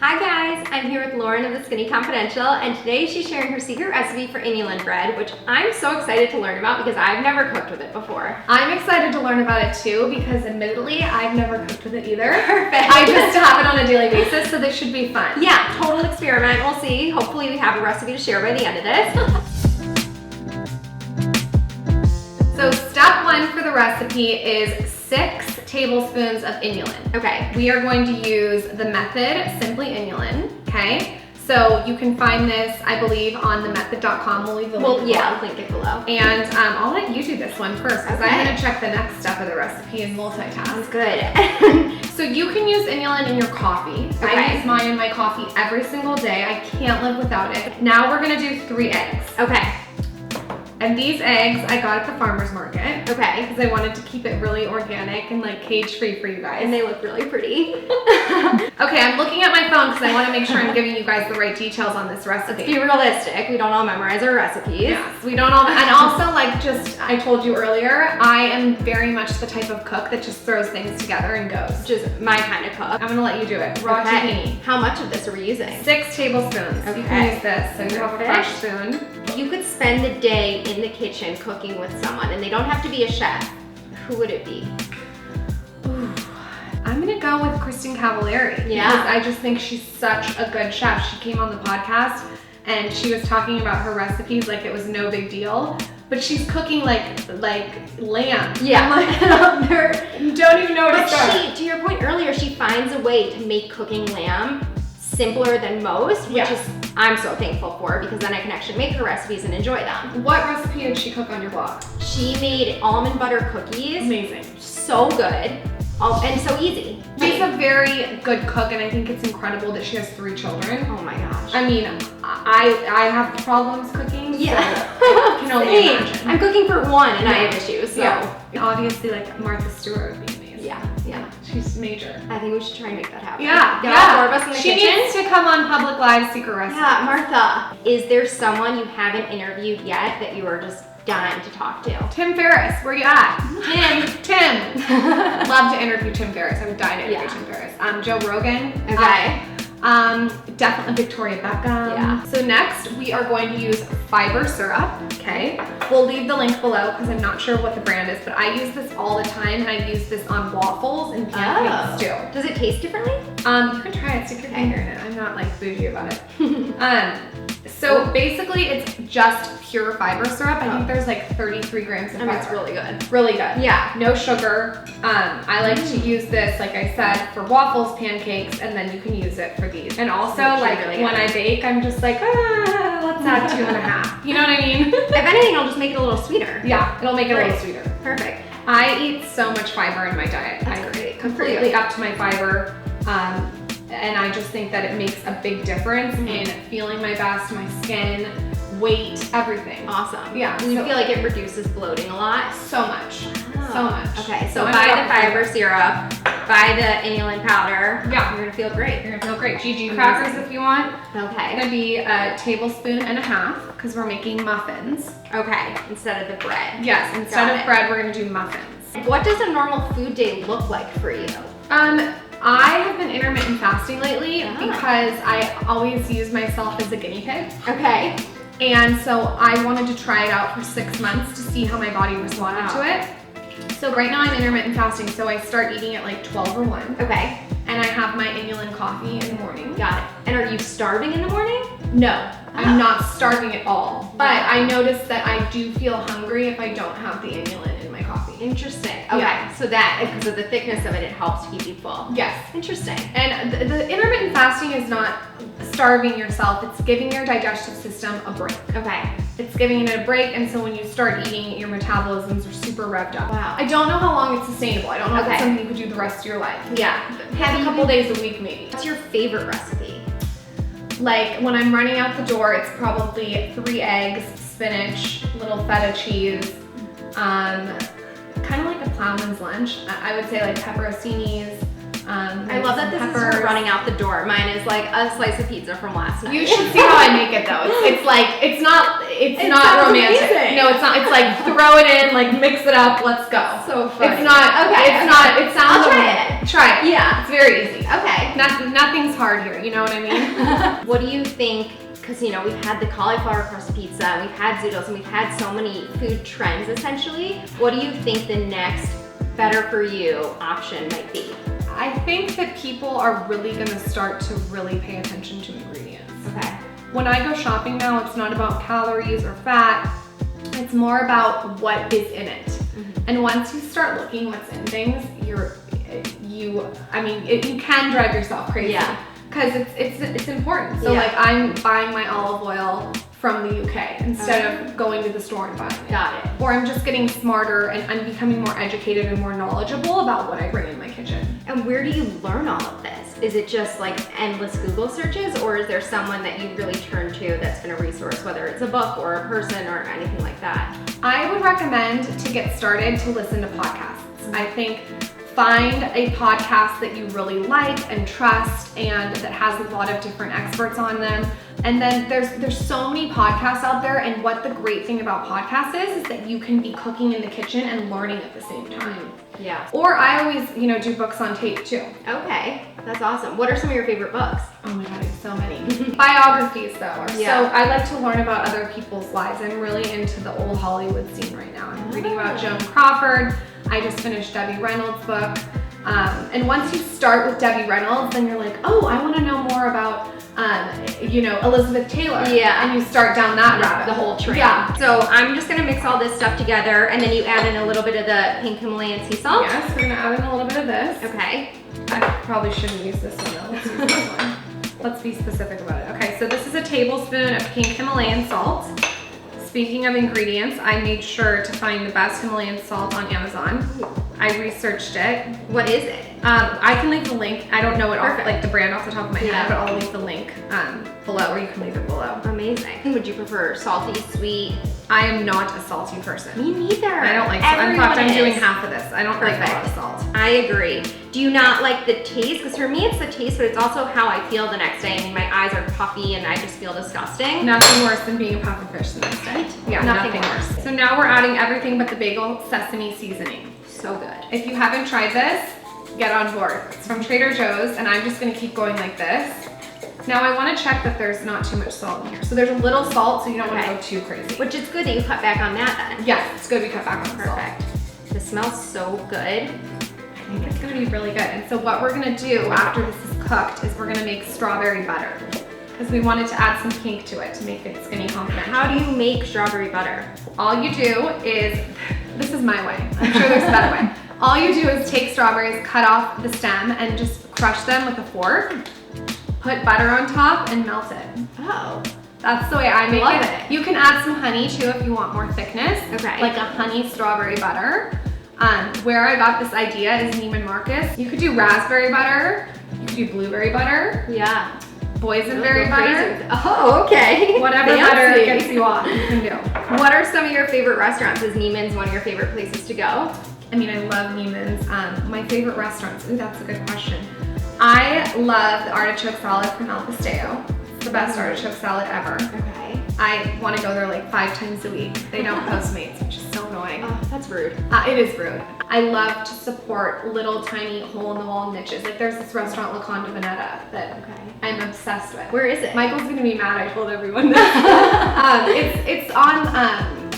Hi guys, I'm here with Lauren of The Skinny Confidential, and today she's sharing her secret recipe for Inulin bread, which I'm so excited to learn about because I've never cooked with it before. I'm excited to learn about it too because admittedly, I've never cooked with it either. Perfect. I just have it on a daily basis, so this should be fun. Yeah, total experiment. We'll see. Hopefully we have a recipe to share by the end of this. So step one for the recipe is 6 tablespoons of inulin. Okay. We are going to use the method Simply Inulin, okay? So you can find this, I believe, on themethod.com. We'll leave the link below. Yeah, I'll link it below. And I'll let you do this one first because Okay. I'm gonna check the next step of the recipe and multitask. Sounds good. So you can use inulin in your coffee. Okay. I use mine in my coffee every single day. I can't live without it. Now we're gonna do 3 eggs. Okay. And these eggs I got at the farmer's market. Okay. Because I wanted to keep it really organic and like cage-free for you guys. And they look really pretty. Okay, I'm looking at my phone because I want to make sure I'm giving you guys the right details on this recipe. Be realistic. We don't all memorize our recipes. Yes, we don't all, and also like just, I told you earlier, I am very much the type of cook that just throws things together and goes. Just my kind of cook. I'm gonna let you do it. Raw tahini. How much of this are we using? 6 tablespoons. Okay. You can use this, so you have a fresh spoon. You could spend the day in the kitchen cooking with someone, and they don't have to be a chef. Who would it be? Ooh, I'm gonna go with Kristen Cavallari. Yeah. Because I just think she's such a good chef. She came on the podcast and she was talking about her recipes like it was no big deal. But she's cooking like lamb. Yeah. I'm like, don't even know where to start. But to your point earlier, she finds a way to make cooking lamb simpler than most, which is I'm so thankful for because then I can actually make her recipes and enjoy them. What recipe did she cook on your blog? She made almond butter cookies. Amazing. So good. And so easy. She's a very good cook, and I think it's incredible that she has 3 children. Oh my gosh. I mean, I have problems cooking, yeah. so I can only imagine. I'm cooking for one and I have issues, so. Yeah. Obviously, like Martha Stewart would be amazing. Yeah. She's major. I think we should try and make that happen. Yeah. Get all 4 of us in the she kitchen. needs to come on Public Live Secret Recipe. Yeah, Martha, is there someone you haven't interviewed yet that you are just dying to talk to? Tim Ferriss, where you at? Tim. I'd love to interview Tim Ferriss. I would die to interview Tim Ferriss. Joe Rogan. Okay. Definitely Victoria Beckham. Yeah. So next we are going to use fiber syrup, okay? We'll leave the link below because I'm not sure what the brand is, but I use this all the time and I use this on waffles and pancakes too. Does it taste differently? You can try it, stick your finger in it. I'm not like bougie about it. So basically it's just pure fiber syrup. I think there's like 33 grams of fiber. It's really good. Really good. Yeah. No sugar. I like to use this, like I said, for waffles, pancakes, and then you can use it for these. And also, like really when I bake, I'm just like, let's add 2.5. You know what I mean? If anything, it'll just make it a little sweeter. Yeah, it'll make it a little sweeter. Perfect. I eat so much fiber in my diet. That's I'm great. completely up to my fiber. And I just think that it makes a big difference in feeling my best, my skin, weight, everything. Awesome. Yeah. Do you feel like it reduces bloating a lot? So much. Oh. So much. Okay, so buy the fiber syrup, buy the inulin powder. Yeah. You're gonna feel great. You're gonna feel great. GG crackers if you want. It's Okay. gonna be 1.5 tablespoons because we're making muffins. Okay, instead of the bread. Yes, instead of bread, we're gonna do muffins. What does a normal food day look like for you? I have been intermittent fasting lately because I always use myself as a guinea pig. Okay. And so I wanted to try it out for 6 months to see how my body responded to it. So right now I'm intermittent fasting, so I start eating at like 12 or 1. Okay. And I have my inulin coffee in the morning. Got it. And are you starving in the morning? No, I'm not starving at all. But I noticed that I do feel hungry if I don't have the inulin in my coffee. Interesting. Okay, so that, because of the thickness of it, it helps keep you full. Yes. Interesting. And the intermittent fasting is not starving yourself, it's giving your digestive system a break. Okay. It's giving it a break, and so when you start eating, your metabolisms are super revved up. Wow. I don't know how long it's sustainable. I don't know if it's something you could do the rest of your life. Yeah. Have a couple days a week maybe. What's your favorite recipe? Like when I'm running out the door, it's probably 3 eggs, spinach, little feta cheese, kind of like a plowman's lunch. I would say like pepperoncinis, I love that this is her running out the door. Mine is like a slice of pizza from last night. You should see how I make it though. It's not romantic. Amazing. No, it's not. It's like throw it in, like mix it up, let's go. So funny. It's not. Okay. It's not. It sounds. I'll try it. Try it. Yeah. It's very easy. Okay. Nothing's hard here. You know what I mean? What do you think? Because we've had the cauliflower crust pizza, and we've had zoodles, and we've had so many food trends essentially. What do you think the next better for you option might be? I think that people are really gonna start to really pay attention to ingredients. Okay. When I go shopping now, it's not about calories or fat. It's more about what is in it. Mm-hmm. And once you start looking what's in things, you can drive yourself crazy. Yeah. Because it's important. So like I'm buying my olive oil from the UK instead of going to the store and buying it. Got it. Or I'm just getting smarter and I'm becoming more educated and more knowledgeable about what I bring in my kitchen. And where do you learn all of this? Is it just like endless Google searches, or is there someone that you really turn to that's been a resource, whether it's a book or a person or anything like that? I would recommend to get started to listen to podcasts. I think find a podcast that you really like and trust and that has a lot of different experts on them. And then there's so many podcasts out there, and what the great thing about podcasts is that you can be cooking in the kitchen and learning at the same time. Yeah. Or I always, do books on tape too. Okay, that's awesome. What are some of your favorite books? Oh my God, I have so many. Biographies though are so, I like to learn about other people's lives. I'm really into the old Hollywood scene right now. I'm reading about Joan Crawford. I just finished Debbie Reynolds' book. And once you start with Debbie Reynolds, then you're like, oh, I want to know more about, Elizabeth Taylor. Yeah. And you start down that rabbit The whole train. Yeah. So I'm just gonna mix all this stuff together, and then you add in a little bit of the pink Himalayan sea salt. Yes, we're gonna add in a little bit of this. Okay. I probably shouldn't use this one though. Let's use this one. Let's be specific about it. Okay, so this is a tablespoon of pink Himalayan salt. Speaking of ingredients, I made sure to find the best Himalayan salt on Amazon. I researched it. What is it? I can leave the link. I don't know it off, Perfect. like the brand off the top of my head, but I'll leave the link below, or you can leave it below. Amazing. Would you prefer salty, sweet? I am not a salty person. Me neither. I don't like salt. In fact, I'm doing half of this. I don't like a lot of salt. I agree. Do you not like the taste? Because for me, it's the taste, but it's also how I feel the next day. I mean, my eyes are puffy and I just feel disgusting. Nothing worse than being a pufferfish the next day. Yeah, Nothing worse. So now we're adding everything but the bagel sesame seasoning. So good. If you haven't tried this, get on board. It's from Trader Joe's, and I'm just gonna keep going like this. Now I wanna check that there's not too much salt in here. So there's a little salt, so you don't wanna go too crazy. Which is good that you cut back on that then. Yes, it's good we cut back on the salt. Perfect. This smells so good. I think it's gonna be really good. And so what we're gonna do after this is cooked is we're gonna make strawberry butter, because we wanted to add some pink to it to make it skinny confidential. How do you make strawberry butter? All you do is, this is my way. I'm sure there's a better way. All you do is take strawberries, cut off the stem, and just crush them with a fork. Put butter on top and melt it. Oh. That's the way I make Love it. it. You can add some honey too if you want more thickness. Okay. Like a honey strawberry butter. Where I got this idea is Neiman Marcus. You could do raspberry butter. You could do blueberry butter. Yeah. Boysenberry butter. Oh, okay. Whatever butter gets you off, you can do. What are some of your favorite restaurants? Is Neiman's one of your favorite places to go? I mean, I love Neiman's. My favorite restaurants. Ooh, that's a good question. I love the artichoke salad from El Pastel. It's the best artichoke salad ever. Okay. I want to go there like 5 times a week. They don't Postmates, which is so annoying. Oh, that's rude. It is rude. I love to support little tiny hole-in-the-wall niches. Like there's this restaurant, La Conda Veneta, that I'm obsessed with. Where is it? Michael's gonna be mad I told everyone this. It's on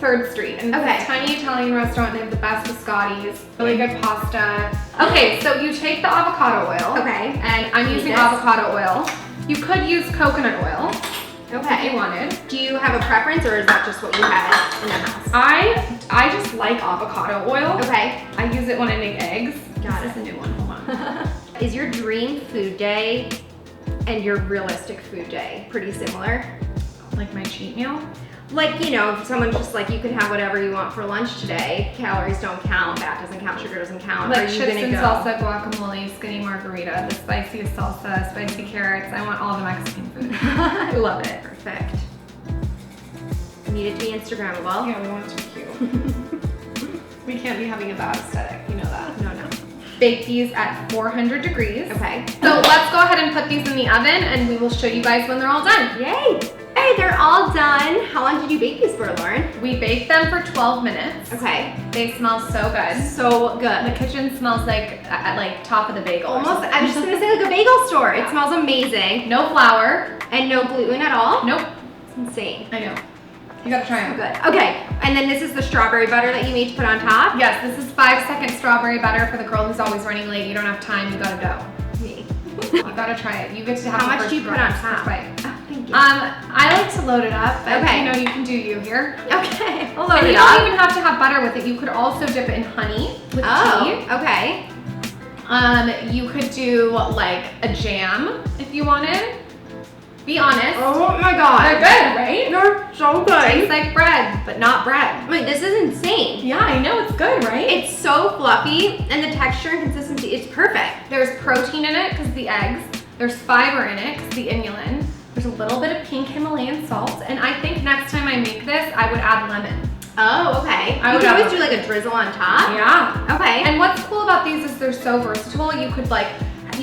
3rd Street, and it's a tiny Italian restaurant. They have the best biscottis, really good pasta. Okay, so you take the avocado oil. Okay. And I'm using avocado oil. You could use coconut oil. Okay. If you wanted. Do you have a preference, or is that just what you had in the house? I just like avocado oil. Okay. I use it when I make eggs. Got This is a new one. Hold on. Is your dream food day and your realistic food day pretty similar? Like my cheat meal? Like, if someone's just like, you can have whatever you want for lunch today, calories don't count, fat doesn't count, sugar doesn't count. Like Are you chips gonna and go? salsa, guacamole, skinny margarita, the spiciest salsa, spicy carrots. I want all the Mexican food. I love it. Perfect. Need it to be Instagrammable. Yeah, we want it to be cute. We can't be having a bad aesthetic, you know that. No. bake these at 400 degrees. Okay. So let's go ahead and put these in the oven and we will show you guys when they're all done. Yay! Hey, they're all done. How long did you bake these for, Lauren? We baked them for 12 minutes. Okay. They smell so good. So good. The kitchen smells like top of the bagel. Almost, I was just gonna say like a bagel store. It smells amazing. No flour. And no gluten at all? Nope. It's insane. I know. You gotta try them. Good. Okay, and then this is the strawberry butter that you made to put on top? Yes, this is 5-second strawberry butter for the girl who's always running late. You don't have time, you gotta go. Me. You gotta try it. You get to have How the much first do you put on top? bite. Oh, thank you. I like to load it up, but Okay. you know, you can do you here. Okay, I'll And load you it don't up. even have to have butter with it. You could also dip it in honey with tea. Okay. You could do like a jam if you wanted. Be honest. Oh my god. They're good, right? They're so Tastes good. like bread, but not bread. Wait, this is insane. Yeah, I know, it's good, right? It's so fluffy, and the texture and consistency, it's perfect. There's protein in it because the eggs. There's fiber in it because the inulin. There's a little bit of pink Himalayan salt, and I think next time I make this, I would add lemon. Oh, okay. I You would can always have- do like a drizzle on top. Yeah. Okay. And what's cool about these is they're so versatile. You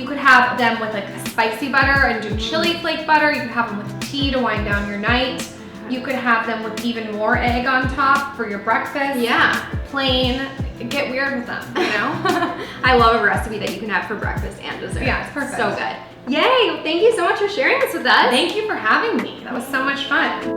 could have them with like a spicy butter and do chili flake butter. You could have them with tea to wind down your night. You could have them with even more egg on top for your breakfast. Yeah. Plain. Get weird with them, you know? I love a recipe that you can have for breakfast and dessert. Yeah, it's perfect. So good. Yay! Thank you so much for sharing this with us. Thank you for having me. That was so much fun.